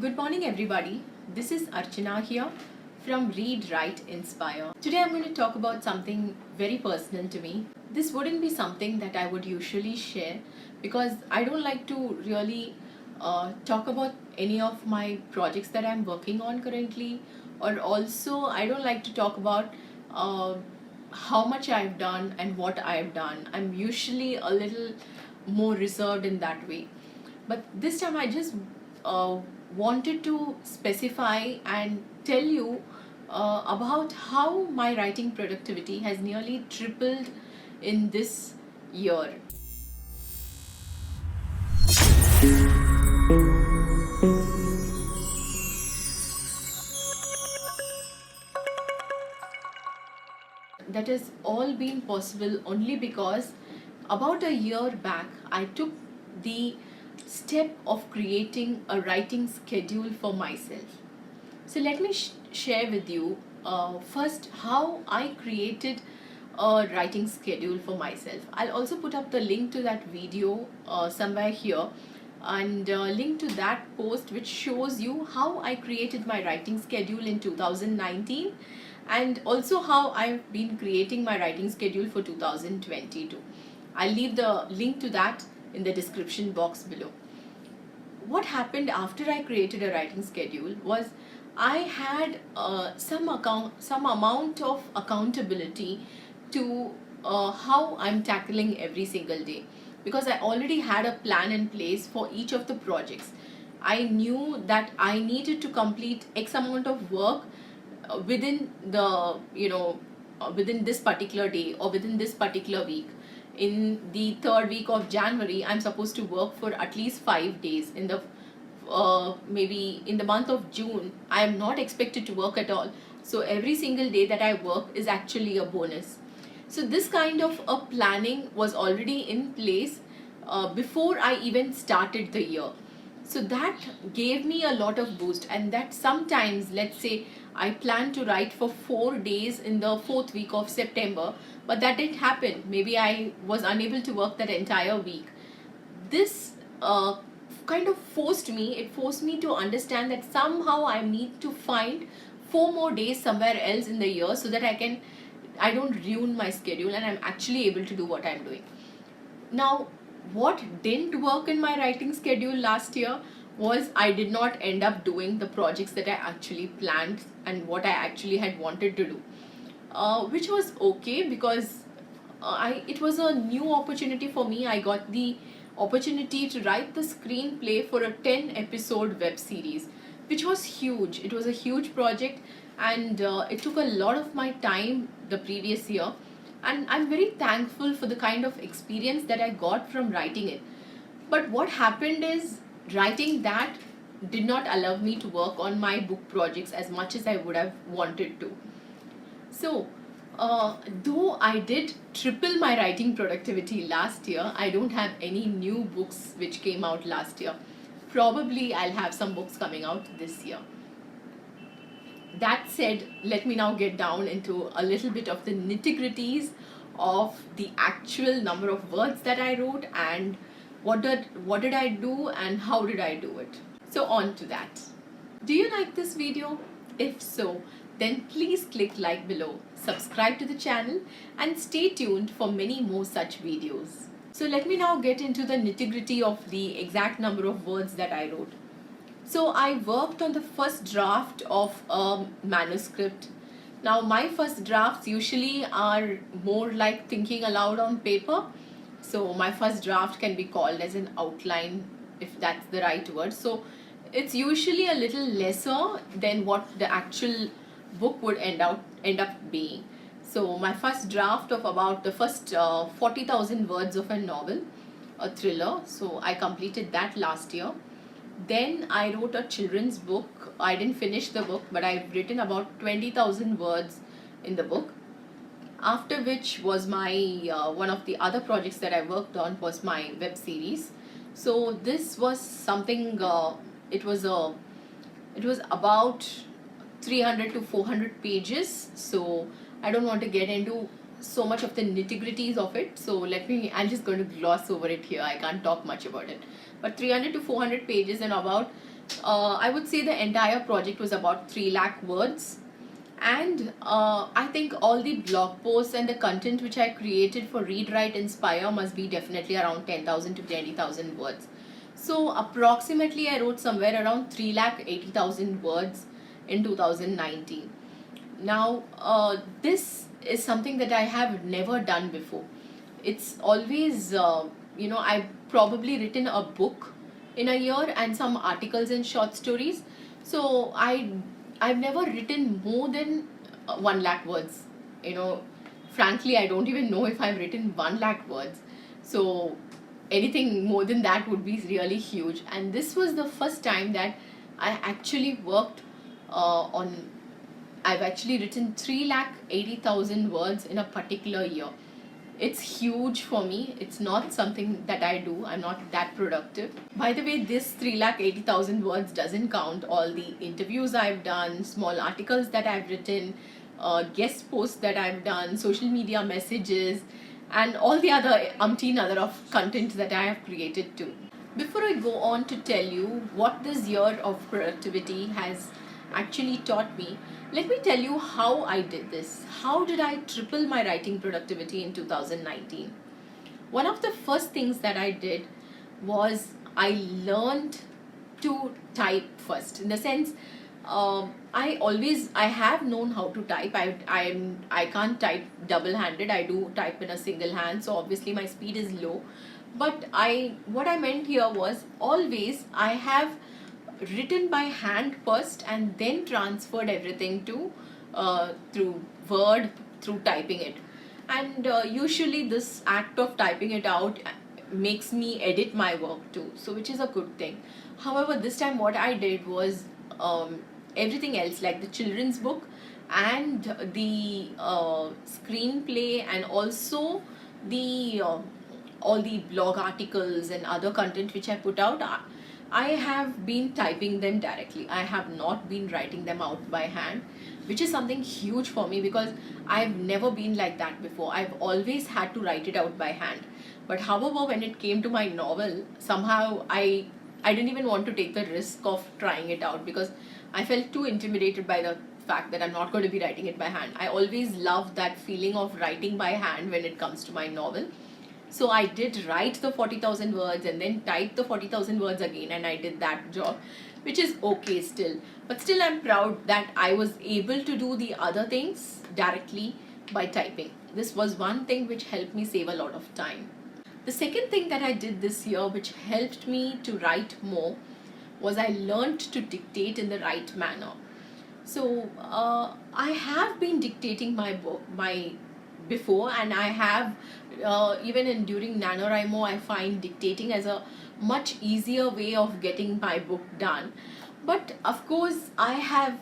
Good morning, everybody. This is Archana here from Read, Write, Inspire. Today I'm going to talk about something very personal to me. This wouldn't be something that I would usually share because I don't like to really talk about any of my projects that I'm working on currently, or also I don't like to talk about how much I've done and what I've done. I'm usually a little more reserved in that way. But this time I just uh, wanted to specify and tell you about how my writing productivity has nearly tripled in this year. That has all been possible only because about a year back I took the step of creating a writing schedule for myself. So let me share with you first how I created a writing schedule for myself. I'll also put up the link to that video somewhere here, and link to that post which shows you how I created my writing schedule in 2019, and also how I've been creating my writing schedule for 2022. I'll leave the link to that in the description box below. What happened after I created a writing schedule was I had some amount of accountability to how I'm tackling every single day, because I already had a plan in place for each of the projects. I knew that I needed to complete X amount of work within the within this particular day or within this particular week. In the third week of January, I'm supposed to work for at least 5 days. In the maybe in the month of June, I am not expected to work at all. So every single day that I work is actually a bonus. So this kind of a planning was already in place before I even started the year. So that gave me a lot of boost, and that sometimes, let's say I plan to write for 4 days in the fourth week of September, but that didn't happen. Maybe I was unable to work that entire week. This kind of forced me to understand that somehow I need to find 4 more days somewhere else in the year so that I don't ruin my schedule and I'm actually able to do what I'm doing. Now, what didn't work in my writing schedule last year was I did not end up doing the projects that I actually planned and what I actually had wanted to do, which was okay because it was a new opportunity for me. I got the opportunity to write the screenplay for a 10 episode web series, which was huge. It was a huge project, and it took a lot of my time the previous year, and I'm very thankful for the kind of experience that I got from writing it. But what happened is, writing that did not allow me to work on my book projects as much as I would have wanted to. So, though I did triple my writing productivity last year, I don't have any new books which came out last year. Probably I'll have some books coming out this year. That said, let me now get down into a little bit of the nitty-gritties of the actual number of words that I wrote and what did I do and how did I do it. So on to that. Do you like this video? If so, then please click like below, subscribe to the channel, and stay tuned for many more such videos. So let me now get into the nitty-gritty of the exact number of words that I wrote. So I worked on the first draft of a manuscript. Now my first drafts usually are more like thinking aloud on paper. So my first draft can be called as an outline, if that's the right word. So it's usually a little lesser than what the actual book would end up being. So my first draft of about the first 40,000 words of a novel, a thriller. So I completed that last year. Then I wrote a children's book. I didn't finish the book, but I've written about 20,000 words in the book. After which was my one of the other projects that I worked on was my web series. So this was something. It was about 300 to 400 pages. So I don't want to get into so much of the nitty-gritties of it, so I'm just going to gloss over it here. I can't talk much about it, but 300 to 400 pages and about I would say the entire project was about 3 lakh words. And I think all the blog posts and the content which I created for Read, Write, Inspire must be definitely around 10,000 to 20,000 words. So approximately I wrote somewhere around 3 lakh 80,000 words in 2019. Now, this is something that I have never done before. It's always, I've probably written a book in a year and some articles and short stories. So I've never written more than 1 lakh words. You know, frankly, I don't even know if I've written 1 lakh words. So anything more than that would be really huge. And this was the first time that I actually worked on. I've actually written 3 lakh 80,000 words in a particular year. It's huge for me. It's not something that I do. I'm not that productive. By the way, this 3 lakh 80,000 words doesn't count all the interviews I've done, small articles that I've written, guest posts that I've done, social media messages, and all the other umpteen other of content that I have created too. Before I go on to tell you what this year of productivity has actually taught me, let me tell you how I did this. How did I triple my writing productivity in 2019? One of the first things that I did was I learned to type first. In the sense, I have known how to type. I can't type double-handed. I do type in a single hand, so obviously my speed is low. But what I meant here was always I have written by hand first and then transferred everything to through Word, through typing it. And usually this act of typing it out makes me edit my work too, so which is a good thing. However, this time what I did was everything else, like the children's book and the screenplay, and also the all the blog articles and other content which I put out, I have been typing them directly. I have not been writing them out by hand, which is something huge for me because I've never been like that before. I've always had to write it out by hand. But however, when it came to my novel, somehow I didn't even want to take the risk of trying it out because I felt too intimidated by the fact that I'm not going to be writing it by hand. I always loved that feeling of writing by hand when it comes to my novel. So I did write the 40,000 words and then type the 40,000 words again, and I did that job, which is okay still. But still, I'm proud that I was able to do the other things directly by typing. This was one thing which helped me save a lot of time. The second thing that I did this year, which helped me to write more, was I learned to dictate in the right manner. So I have been dictating my book, my before, and I have even in during NaNoWriMo, I find dictating as a much easier way of getting my book done. But of course, I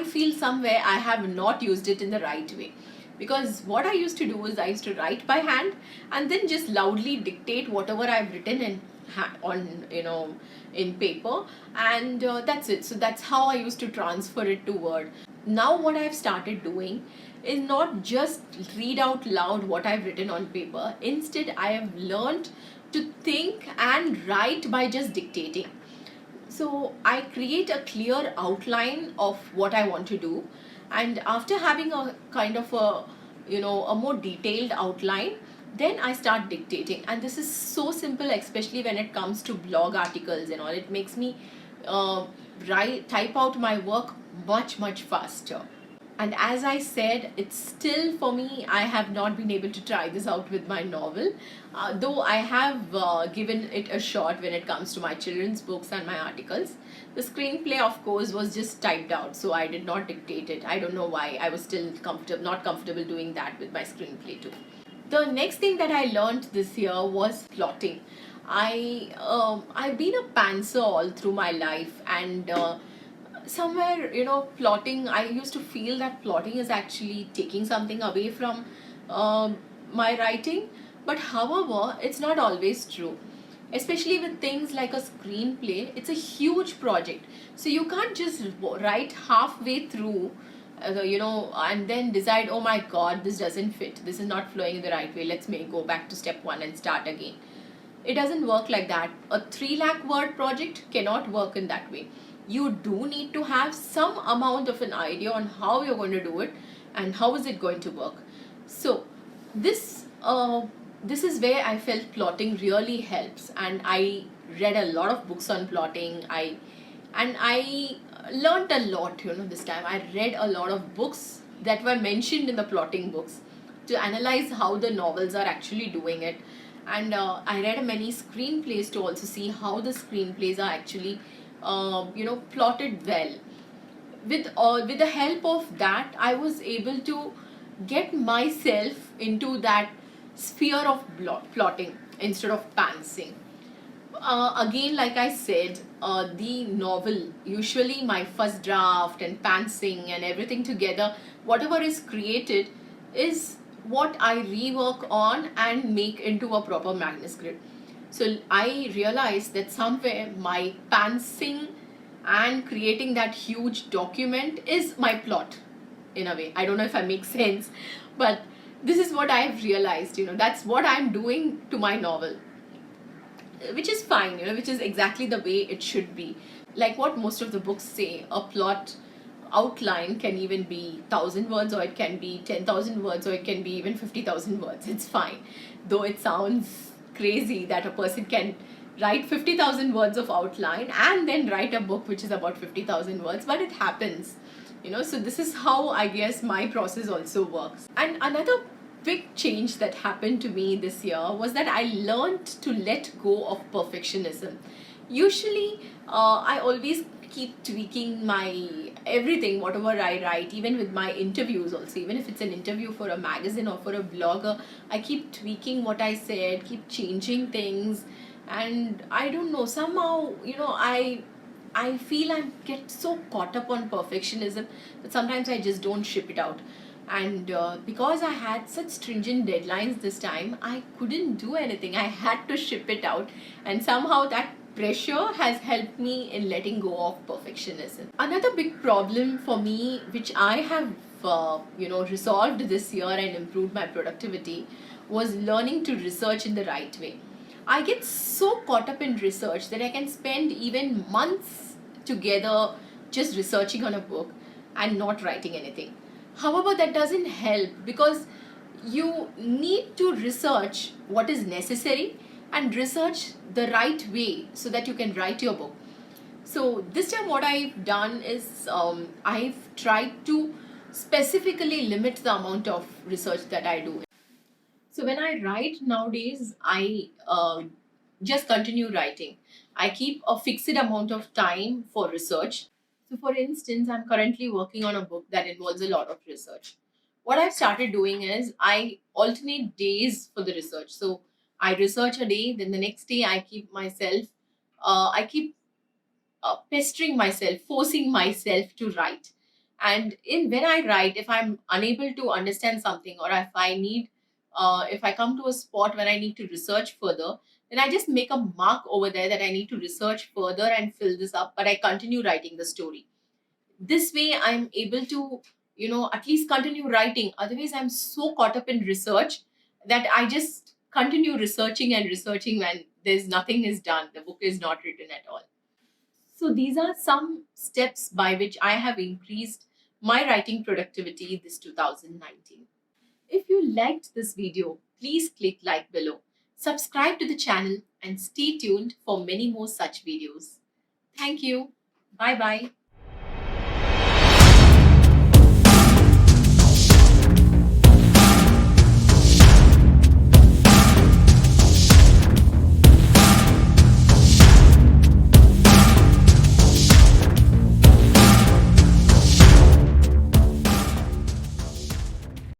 feel somewhere I have not used it in the right way, because what I used to do is I used to write by hand and then just loudly dictate whatever I've written on in paper, and that's it. So that's how I used to transfer it to Word. Now what I've started doing is not just read out loud what I've written on paper. Instead, I have learned to think and write by just dictating. So I create a clear outline of what I want to do, and after having a kind of a more detailed outline, then I start dictating. And this is so simple, especially when it comes to blog articles and all. It makes me type out my work much faster. And as I said, it's still for me, I have not been able to try this out with my novel, though I have given it a shot when it comes to my children's books and my articles. The screenplay, of course, was just typed out, so I did not dictate it. I don't know why. I was still not comfortable doing that with my screenplay too. The next thing that I learned this year was plotting. I've been a pantser all through my life, and somewhere, plotting, I used to feel that plotting is actually taking something away from my writing. But however, it's not always true, especially with things like a screenplay. It's a huge project, so you can't just write halfway through and then decide, oh my god, this doesn't fit, this is not flowing in the right way, let's go back to step one and start again. It doesn't work like that. A 3 lakh word project cannot work in that way. You do need to have some amount of an idea on how you're going to do it and how is it going to work. So this is where I felt plotting really helps, and I read a lot of books on plotting. I learned a lot, this time. I read a lot of books that were mentioned in the plotting books to analyze how the novels are actually doing it. And I read many screenplays to also see how the screenplays are actually, plotted well. With the help of that, I was able to get myself into that sphere of plotting instead of pantsing. Again, like I said, the novel, usually my first draft and pantsing and everything together, whatever is created is what I rework on and make into a proper manuscript. So I realized that somewhere my pantsing and creating that huge document is my plot in a way. I don't know if I make sense, but this is what I've realized. That's what I'm doing to my novel, which is fine, which is exactly the way it should be. Like what most of the books say, a plot outline can even be 1,000 words, or it can be 10,000 words, or it can be even 50,000 words. It's fine. Though it sounds crazy that a person can write 50,000 words of outline and then write a book which is about 50,000 words, but it happens. So this is how I guess my process also works. And another big change that happened to me this year was that I learned to let go of perfectionism. Usually, I always keep tweaking my everything, whatever I write, even with my interviews also. Even if it's an interview for a magazine or for a blogger, I keep tweaking what I said, keep changing things, and I don't know, somehow, I feel I get so caught up on perfectionism that sometimes I just don't ship it out. And because I had such stringent deadlines this time, I couldn't do anything. I had to ship it out, and somehow that pressure has helped me in letting go of perfectionism. Another big problem for me, which I have resolved this year and improved my productivity, was learning to research in the right way. I get so caught up in research that I can spend even months together just researching on a book and not writing anything. However, that doesn't help, because you need to research what is necessary and research the right way so that you can write your book. So this time what I've done is I've tried to specifically limit the amount of research that I do. So when I write nowadays, I just continue writing. I keep a fixed amount of time for research. So, for instance, I'm currently working on a book that involves a lot of research. What I've started doing is I alternate days for the research. So, I research a day, then the next day I keep pestering myself, forcing myself to write. And in when I write, if I'm unable to understand something, or if I come to a spot where I need to research further, then I just make a mark over there that I need to research further and fill this up, but I continue writing the story. This way I'm able to at least continue writing. Otherwise I'm so caught up in research that I just continue researching and researching, and there's nothing is done, the book is not written at all. So these are some steps by which I have increased my writing productivity this 2019. If you liked this video, please click like below, subscribe to the channel, and stay tuned for many more such videos. Thank you. Bye bye.